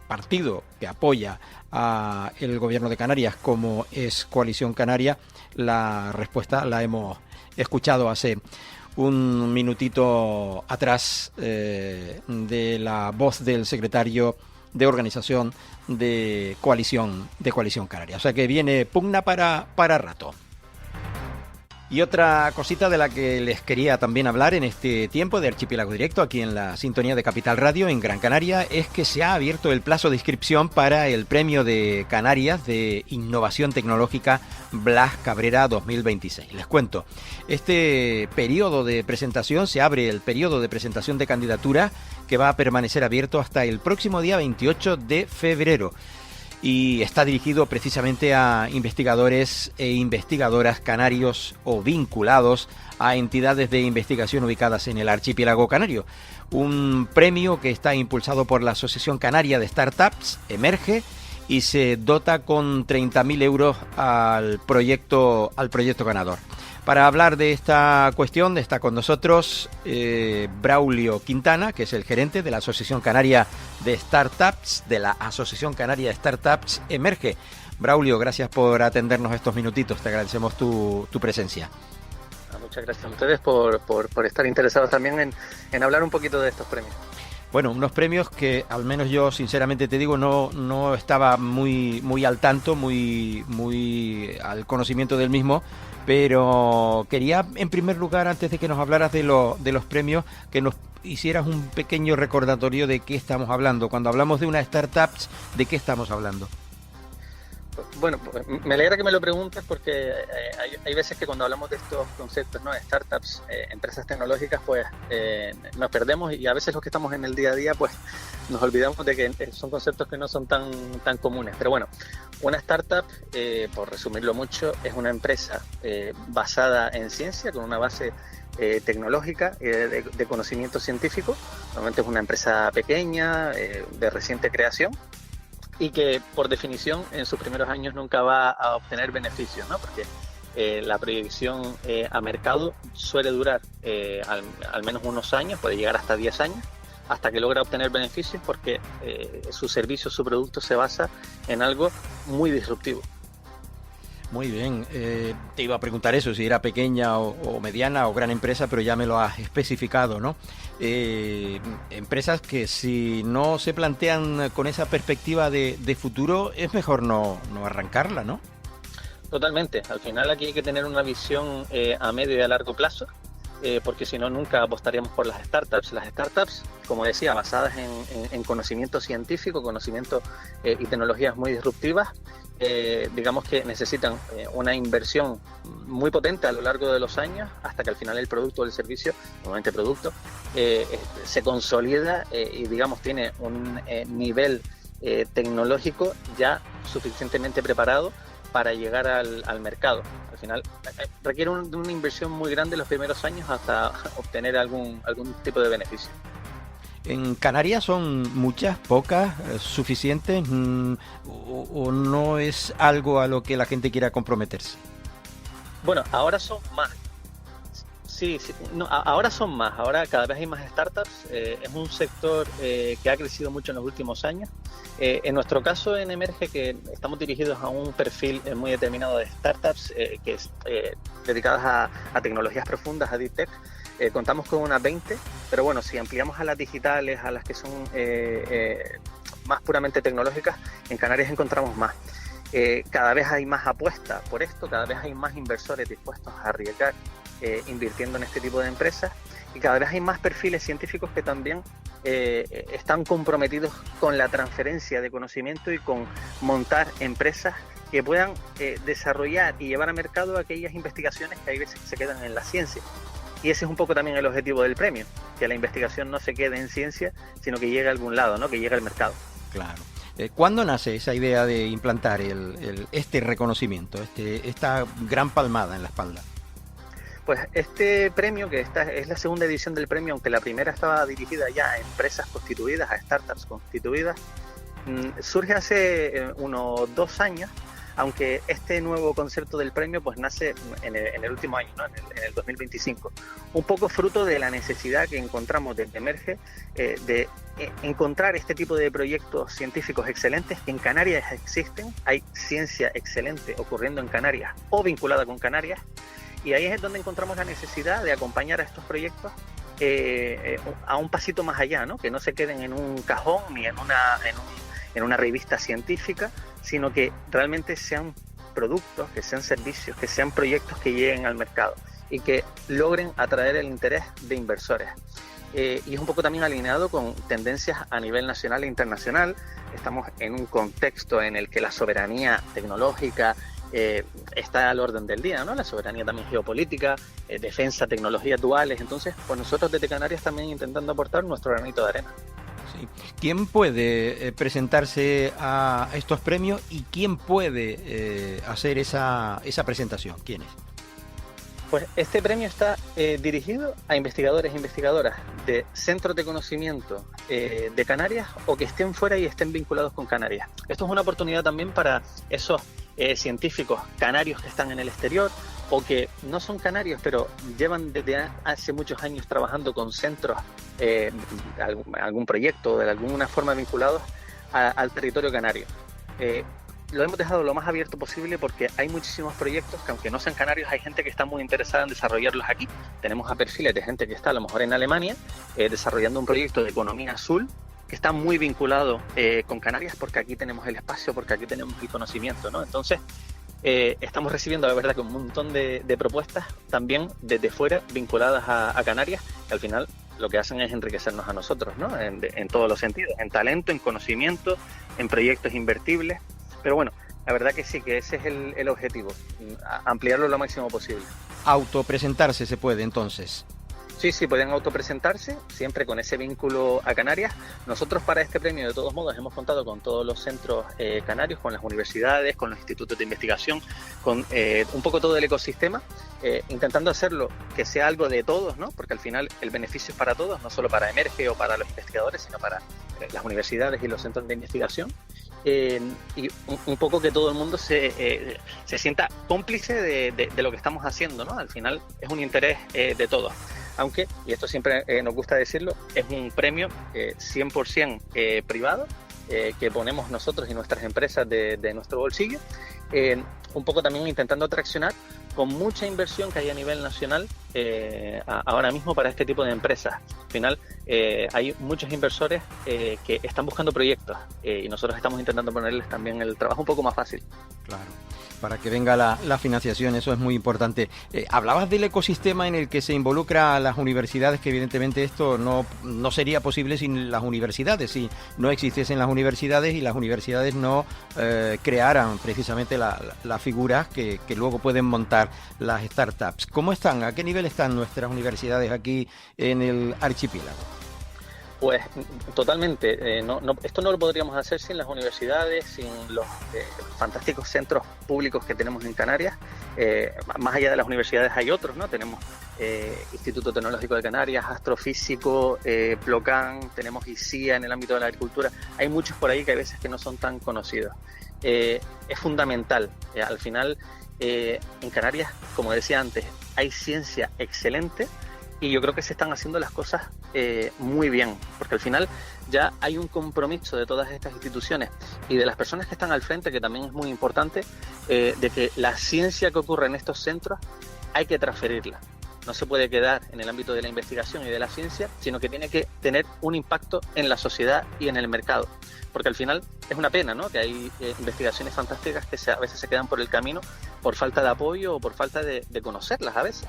partido que apoya a el Gobierno de Canarias, como es Coalición Canaria. La respuesta la hemos escuchado hace un minutito atrás de la voz del secretario de organización de Coalición Canaria. O sea que viene pugna para rato. Y otra cosita de la que les quería también hablar en este tiempo de Archipiélago Directo, aquí en la sintonía de Capital Radio en Gran Canaria, es que se ha abierto el plazo de inscripción para el Premio de Canarias de Innovación Tecnológica Blas Cabrera 2026. Les cuento, este periodo de presentación, se abre el periodo de presentación de candidatura que va a permanecer abierto hasta el próximo día 28 de febrero. Y está dirigido precisamente a investigadores e investigadoras canarios o vinculados a entidades de investigación ubicadas en el archipiélago canario. Un premio que está impulsado por la Asociación Canaria de Startups, Emerge, y se dota con 30.000 euros al proyecto ganador. Para hablar de esta cuestión está con nosotros Braulio Quintana, que es el gerente de la Asociación Canaria de Startups, Emerge. Braulio, gracias por atendernos estos minutitos, te agradecemos tu presencia. Muchas gracias a ustedes por estar interesados también en hablar un poquito de estos premios. Bueno, unos premios que al menos yo sinceramente te digo no estaba muy al tanto, muy al conocimiento del mismo, pero quería en primer lugar, antes de que nos hablaras de los premios, que nos hicieras un pequeño recordatorio de qué estamos hablando. Cuando hablamos de una startup, ¿de qué estamos hablando? Bueno, pues me alegra que me lo preguntes porque hay veces que cuando hablamos de estos conceptos, ¿no? Startups, empresas tecnológicas, pues nos perdemos y a veces los que estamos en el día a día, pues nos olvidamos de que son conceptos que no son tan comunes. Pero bueno, una startup, por resumirlo mucho, es una empresa basada en ciencia, con una base tecnológica, de conocimiento científico. Normalmente es una empresa pequeña, de reciente creación, y que por definición en sus primeros años nunca va a obtener beneficios, ¿no? Porque la proyección a mercado suele durar al menos unos años, puede llegar hasta 10 años, hasta que logra obtener beneficios, porque su servicio, su producto se basa en algo muy disruptivo. Muy bien, te iba a preguntar eso, si era pequeña o mediana o gran empresa, pero ya me lo has especificado, ¿no? Empresas que si no se plantean con esa perspectiva de futuro, es mejor no arrancarla, ¿no? Totalmente, al final aquí hay que tener una visión a medio y a largo plazo, porque si no nunca apostaríamos por las startups. Las startups, como decía, basadas en conocimiento científico, conocimiento y tecnologías muy disruptivas, digamos que necesitan una inversión muy potente a lo largo de los años hasta que al final el producto o el servicio, normalmente producto, se consolida y digamos tiene un nivel tecnológico ya suficientemente preparado para llegar al mercado. Al final requiere una inversión muy grande en los primeros años hasta obtener algún tipo de beneficio. ¿En Canarias son muchas, pocas, suficientes o no es algo a lo que la gente quiera comprometerse? Bueno, ahora son más. Sí, no, ahora son más. Ahora cada vez hay más startups. Es un sector que ha crecido mucho en los últimos años. En nuestro caso en Emerge, que estamos dirigidos a un perfil muy determinado de startups que es dedicadas a tecnologías profundas, a Deep Tech. Contamos con unas 20, pero bueno, si ampliamos a las digitales, a las que son más puramente tecnológicas, en Canarias encontramos más. Cada vez hay más apuesta por esto, cada vez hay más inversores dispuestos a arriesgar invirtiendo en este tipo de empresas, y cada vez hay más perfiles científicos que también están comprometidos con la transferencia de conocimiento y con montar empresas que puedan desarrollar y llevar a mercado aquellas investigaciones que hay veces que se quedan en la ciencia. Y ese es un poco también el objetivo del premio, que la investigación no se quede en ciencia, sino que llegue a algún lado, ¿no? Que llegue al mercado. Claro. ¿Cuándo nace esa idea de implantar este reconocimiento, esta gran palmada en la espalda? Pues este premio, que esta es la segunda edición del premio, aunque la primera estaba dirigida ya a empresas constituidas, a startups constituidas, surge hace unos 2 años, aunque este nuevo concepto del premio pues nace en el último año, ¿no? en el 2025, un poco fruto de la necesidad que encontramos desde Emerge de encontrar este tipo de proyectos científicos excelentes que en Canarias existen. Hay ciencia excelente ocurriendo en Canarias o vinculada con Canarias, y ahí es donde encontramos la necesidad de acompañar a estos proyectos a un pasito más allá, ¿no? Que no se queden en un cajón ni en una revista científica, sino que realmente sean productos, que sean servicios, que sean proyectos que lleguen al mercado y que logren atraer el interés de inversores. Y es un poco también alineado con tendencias a nivel nacional e internacional. Estamos en un contexto en el que la soberanía tecnológica está al orden del día, ¿no? La soberanía también geopolítica, defensa, tecnologías duales. Entonces, pues nosotros desde Canarias también intentando aportar nuestro granito de arena. Sí. ¿Quién puede presentarse a estos premios y quién puede hacer esa presentación? ¿Quién es? Pues este premio está dirigido a investigadores e investigadoras de centros de conocimiento de Canarias o que estén fuera y estén vinculados con Canarias. Esto es una oportunidad también para esos científicos canarios que están en el exterior o que no son canarios, pero llevan desde hace muchos años trabajando con centros, algún proyecto de alguna forma vinculados al territorio canario. Lo hemos dejado lo más abierto posible porque hay muchísimos proyectos que, aunque no sean canarios, hay gente que está muy interesada en desarrollarlos aquí. Tenemos a perfiles de gente que está a lo mejor en Alemania desarrollando un proyecto de economía azul que está muy vinculado con Canarias porque aquí tenemos el espacio, porque aquí tenemos el conocimiento, ¿no? Entonces, estamos recibiendo, la verdad, que un montón de propuestas también desde fuera vinculadas a Canarias, que al final lo que hacen es enriquecernos a nosotros, ¿no? En todos los sentidos, en talento, en conocimiento, en proyectos invertibles. Pero bueno, la verdad que sí, que ese es el objetivo, ampliarlo lo máximo posible. Autopresentarse se puede, entonces. Sí, pueden autopresentarse, siempre con ese vínculo a Canarias. Nosotros para este premio, de todos modos, hemos contado con todos los centros canarios, con las universidades, con los institutos de investigación, con un poco todo el ecosistema, intentando hacerlo que sea algo de todos, ¿no? Porque al final el beneficio es para todos, no solo para Emerge o para los investigadores, sino para las universidades y los centros de investigación. Y un poco que todo el mundo se sienta cómplice de lo que estamos haciendo, ¿no? Al final es un interés de todos. Aunque, y esto siempre nos gusta decirlo, es un premio 100% privado que ponemos nosotros y nuestras empresas de nuestro bolsillo, un poco también intentando atraccionar con mucha inversión que hay a nivel nacional ahora mismo para este tipo de empresas. Al final hay muchos inversores que están buscando proyectos y nosotros estamos intentando ponerles también el trabajo un poco más fácil. Claro, para que venga la financiación, eso es muy importante. Hablabas del ecosistema en el que se involucra a las universidades, que evidentemente esto no sería posible sin las universidades, si no existiesen las universidades y las universidades no crearan precisamente las figuras que luego pueden montar las startups. ¿Cómo están? ¿A qué nivel están nuestras universidades aquí en el archipiélago? Pues totalmente. Esto no lo podríamos hacer sin las universidades, sin los fantásticos centros públicos que tenemos en Canarias. Más allá de las universidades hay otros, ¿no? Tenemos Instituto Tecnológico de Canarias, Astrofísico, Plocan, tenemos ICIA en el ámbito de la agricultura. Hay muchos por ahí que a veces que no son tan conocidos. Es fundamental. Al final, en Canarias, como decía antes, hay ciencia excelente. Y yo creo que se están haciendo las cosas muy bien, porque al final ya hay un compromiso de todas estas instituciones y de las personas que están al frente, que también es muy importante, de que la ciencia que ocurre en estos centros hay que transferirla. No se puede quedar en el ámbito de la investigación y de la ciencia, sino que tiene que tener un impacto en la sociedad y en el mercado. Porque al final es una pena, ¿no?, que hay investigaciones fantásticas que a veces se quedan por el camino por falta de apoyo o por falta de conocerlas a veces.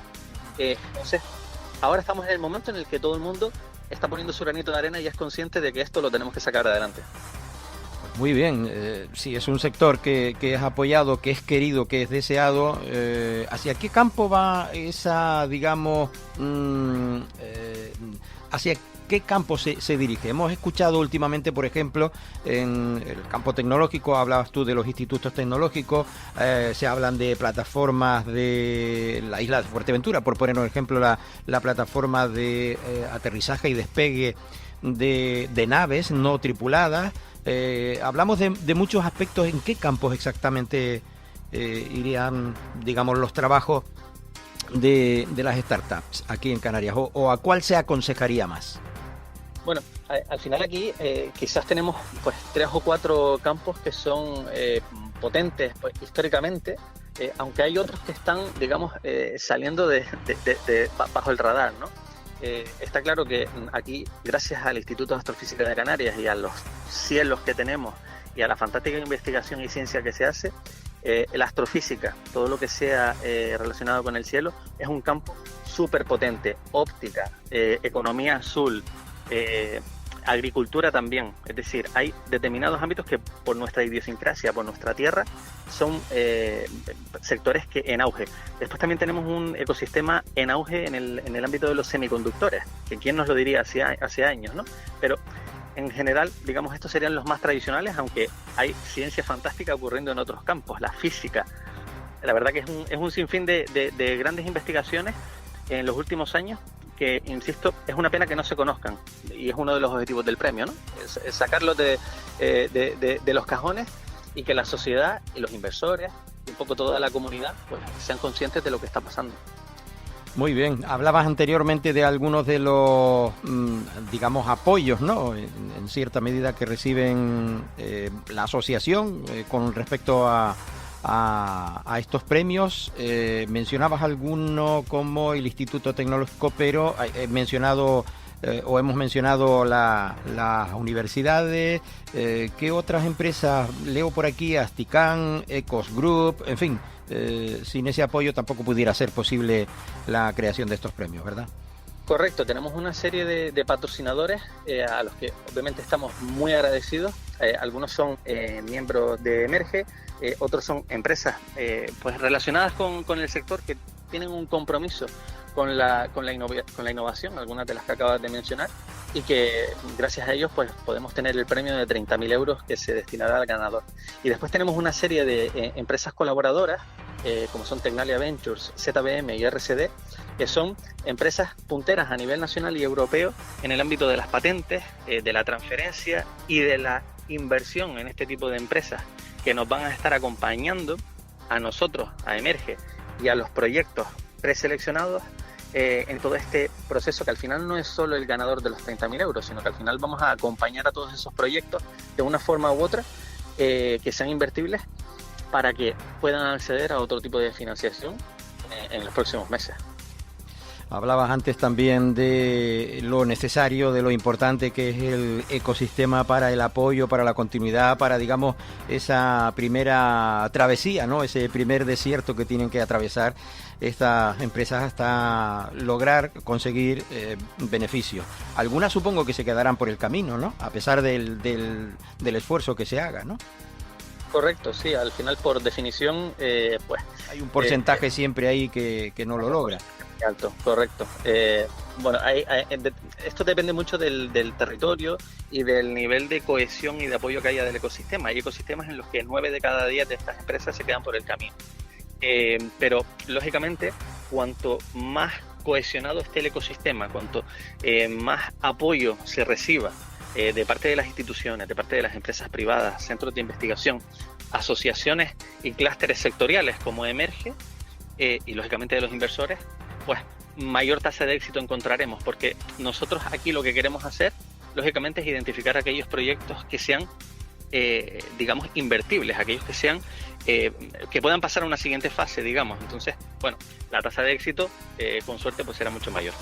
Entonces, ahora estamos en el momento en el que todo el mundo está poniendo su granito de arena y es consciente de que esto lo tenemos que sacar adelante. Muy bien, sí, es un sector que es apoyado, que es querido, que es deseado. ¿Hacia qué campo va esa, digamos, hacia qué campo se dirige? Hemos escuchado últimamente, por ejemplo, en el campo tecnológico, hablabas tú de los institutos tecnológicos, se hablan de plataformas de la isla de Fuerteventura, por poner un ejemplo, la plataforma de aterrizaje y despegue de naves no tripuladas. Hablamos de muchos aspectos. ¿En qué campos exactamente irían, digamos, los trabajos de las startups aquí en Canarias? ¿O a cuál se aconsejaría más? Bueno, al final aquí quizás tenemos pues 3 o 4 campos que son potentes pues, históricamente, aunque hay otros que están, digamos, saliendo bajo el radar, ¿no? Está claro que aquí, gracias al Instituto de Astrofísica de Canarias y a los cielos que tenemos y a la fantástica investigación y ciencia que se hace, La astrofísica, todo lo que sea relacionado con el cielo, es un campo súper potente. Óptica, economía azul, agricultura también. Es decir, hay determinados ámbitos que por nuestra idiosincrasia, por nuestra tierra, son sectores que en auge. Después también tenemos un ecosistema en auge en el ámbito de los semiconductores, que quién nos lo diría hace años, ¿no? Pero en general, digamos, estos serían los más tradicionales, aunque hay ciencia fantástica ocurriendo en otros campos, la física. La verdad que es un sinfín de grandes investigaciones en los últimos años que, insisto, es una pena que no se conozcan, y es uno de los objetivos del premio, ¿no? Es sacarlos de los cajones y que la sociedad y los inversores y un poco toda la comunidad pues sean conscientes de lo que está pasando. Muy bien, hablabas anteriormente de algunos de los, digamos, apoyos, ¿no? En cierta medida que reciben la asociación con respecto a estos premios. Mencionabas alguno como el Instituto Tecnológico, pero hemos mencionado las universidades. ¿Qué otras empresas? Leo por aquí Astican, Ecos Group, en fin. Sin ese apoyo tampoco pudiera ser posible la creación de estos premios, ¿verdad? Correcto, tenemos una serie de patrocinadores a los que obviamente estamos muy agradecidos. Algunos son miembros de Emerge, otros son empresas pues relacionadas con el sector que tienen un compromiso con la innovación, algunas de las que acabas de mencionar, y que gracias a ellos pues podemos tener el premio de 30.000 euros que se destinará al ganador. Y después tenemos una serie de empresas colaboradoras, como son Tecnalia Ventures, ZBM y RCD, que son empresas punteras a nivel nacional y europeo en el ámbito de las patentes, de la transferencia y de la inversión en este tipo de empresas, que nos van a estar acompañando a nosotros, a Emerge, y a los proyectos preseleccionados en todo este proceso, que al final no es solo el ganador de los 30.000 euros, sino que al final vamos a acompañar a todos esos proyectos de una forma u otra que sean invertibles para que puedan acceder a otro tipo de financiación en los próximos meses. Hablabas antes también de lo necesario, de lo importante que es el ecosistema para el apoyo, para la continuidad, para, digamos, esa primera travesía, ¿no? Ese primer desierto que tienen que atravesar estas empresas hasta lograr conseguir beneficios. Algunas supongo que se quedarán por el camino, ¿no? A pesar del esfuerzo que se haga, ¿no? Correcto, sí, al final por definición pues hay un porcentaje siempre ahí que no lo logra. Alto, correcto. Bueno, esto depende mucho del territorio y del nivel de cohesión y de apoyo que haya del ecosistema. Hay ecosistemas en los que 9 de cada 10 de estas empresas se quedan por el camino. Pero, lógicamente, cuanto más cohesionado esté el ecosistema, cuanto más apoyo se reciba de parte de las instituciones, de parte de las empresas privadas, centros de investigación, asociaciones y clústeres sectoriales como Emerge, y lógicamente de los inversores, pues mayor tasa de éxito encontraremos, porque nosotros aquí lo que queremos hacer, lógicamente, es identificar aquellos proyectos que sean, digamos, invertibles, aquellos que sean, que puedan pasar a una siguiente fase, digamos. Entonces, bueno, la tasa de éxito, con suerte, pues será mucho mayor.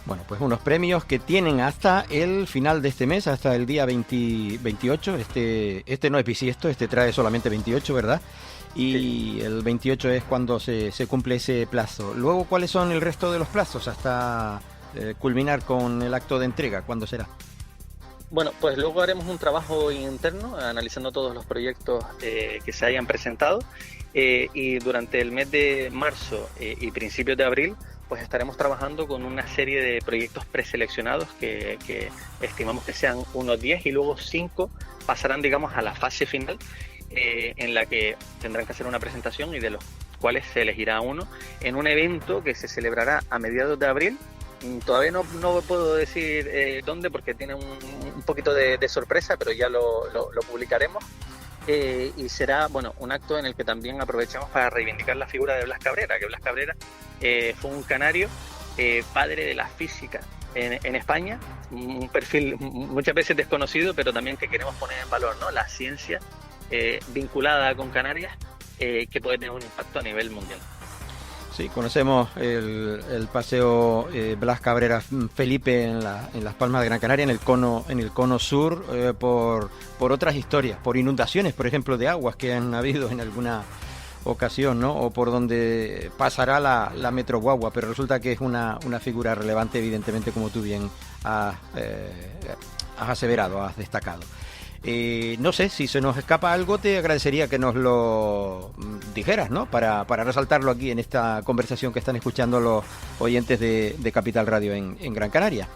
Bueno, pues unos premios que tienen hasta el final de este mes, hasta el día 28. Este no es bisiesto, este trae solamente 28, ¿verdad? Y sí, el 28 es cuando se cumple ese plazo. Luego, ¿cuáles son el resto de los plazos hasta culminar con el acto de entrega? ¿Cuándo será? Bueno, pues luego haremos un trabajo interno analizando todos los proyectos que se hayan presentado, y durante el mes de marzo y principios de abril pues estaremos trabajando con una serie de proyectos preseleccionados que estimamos que sean unos 10, y luego 5 pasarán, digamos, a la fase final, en la que tendrán que hacer una presentación y de los cuales se elegirá uno en un evento que se celebrará a mediados de abril. Todavía no puedo decir dónde, porque tiene un poquito de sorpresa, pero ya lo publicaremos. Y será, bueno, un acto en el que también aprovechamos para reivindicar la figura de Blas Cabrera, que Blas Cabrera fue un canario, padre de la física en España, un perfil muchas veces desconocido, pero también que queremos poner en valor, ¿no? La ciencia vinculada con Canarias, que puede tener un impacto a nivel mundial. Sí, conocemos el paseo Blas Cabrera Felipe en Las Palmas de Gran Canaria, en el cono sur, por otras historias, por inundaciones, por ejemplo, de aguas que han habido en alguna ocasión, ¿no? O por donde pasará la Metro Guagua, pero resulta que es una figura relevante, evidentemente, como tú bien has aseverado, has destacado. No sé, si se nos escapa algo, te agradecería que nos lo dijeras, ¿no? Para resaltarlo aquí en esta conversación que están escuchando los oyentes de Capital Radio en Gran Canaria.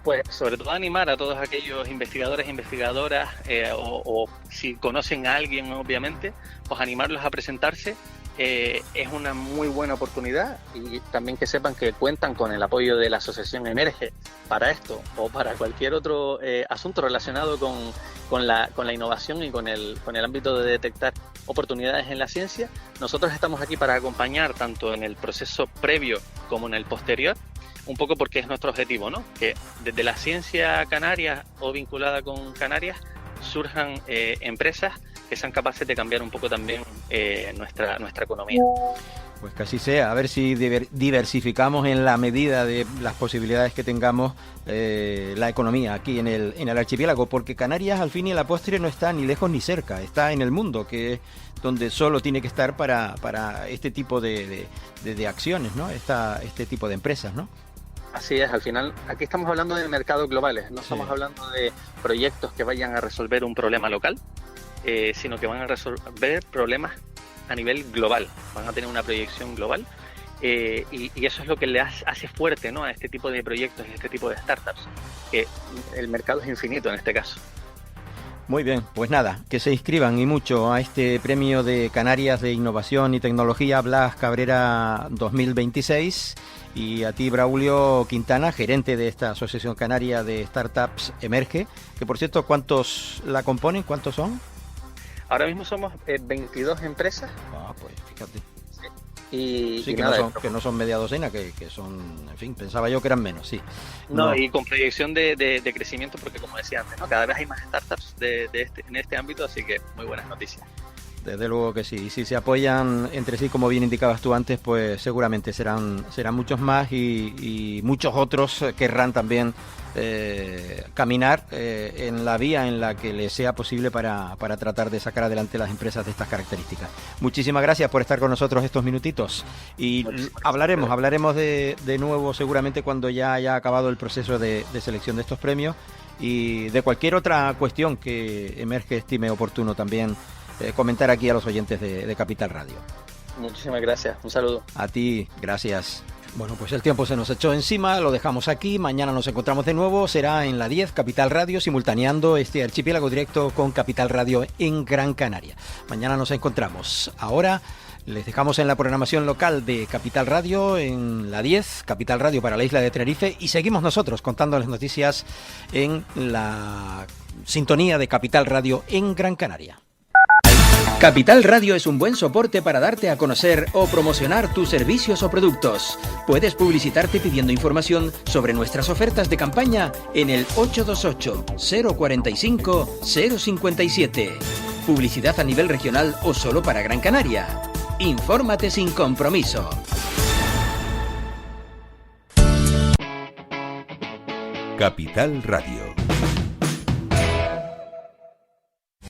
Pues sobre todo animar a todos aquellos investigadores e investigadoras, o si conocen a alguien, obviamente, pues animarlos a presentarse. Es una muy buena oportunidad, y también que sepan que cuentan con el apoyo de la Asociación Emerge para esto o para cualquier otro asunto relacionado con la innovación y con el ámbito de detectar oportunidades en la ciencia. Nosotros estamos aquí para acompañar tanto en el proceso previo como en el posterior, un poco porque es nuestro objetivo, ¿no? Que desde la ciencia canaria o vinculada con Canarias surjan empresas que sean capaces de cambiar un poco también nuestra economía. Pues que así sea, a ver si diversificamos en la medida de las posibilidades que tengamos la economía aquí en el archipiélago, porque Canarias al fin y a la postre no está ni lejos ni cerca, está en el mundo, que es donde solo tiene que estar para este tipo de acciones, ¿no? Este tipo de empresas, ¿no? Así es, al final aquí estamos hablando de mercados globales, no estamos hablando de proyectos que vayan a resolver un problema local, sino que van a resolver problemas a nivel global, van a tener una proyección global, y eso es lo que le hace fuerte, ¿no?, a este tipo de proyectos y a este tipo de startups, que el mercado es infinito en este caso. Muy bien, pues nada, que se inscriban y mucho a este premio de Canarias de Innovación y Tecnología Blas Cabrera 2026, y a ti, Braulio Quintana, gerente de esta Asociación Canaria de Startups Emerge, que por cierto, ¿cuántos la componen? ¿Cuántos son? Ahora mismo somos 22 empresas. Ah, pues fíjate. Sí, que no son media docena, que son, en fin, pensaba yo que eran menos, sí. No, y con proyección de crecimiento, porque como decía antes, ¿no?, cada vez hay más startups en este ámbito, así que muy buenas noticias. Desde luego que sí, y si se apoyan entre sí, como bien indicabas tú antes, pues seguramente serán muchos más, y muchos otros querrán también caminar en la vía en la que les sea posible para tratar de sacar adelante las empresas de estas características. Muchísimas gracias por estar con nosotros estos minutitos, y hablaremos de nuevo seguramente cuando ya haya acabado el proceso de selección de estos premios, y de cualquier otra cuestión que Emerge estime oportuno también comentar aquí a los oyentes de Capital Radio. Muchísimas gracias, un saludo. A ti, gracias. Bueno, pues el tiempo se nos echó encima, lo dejamos aquí, mañana nos encontramos de nuevo, será en la 10 Capital Radio, simultaneando este archipiélago directo con Capital Radio en Gran Canaria. Mañana nos encontramos. Ahora les dejamos en la programación local de Capital Radio en la 10, Capital Radio para la isla de Tenerife, y seguimos nosotros contándoles noticias en la sintonía de Capital Radio en Gran Canaria. Capital Radio es un buen soporte para darte a conocer o promocionar tus servicios o productos. Puedes publicitarte pidiendo información sobre nuestras ofertas de campaña en el 828-045-057. Publicidad a nivel regional o solo para Gran Canaria. Infórmate sin compromiso. Capital Radio.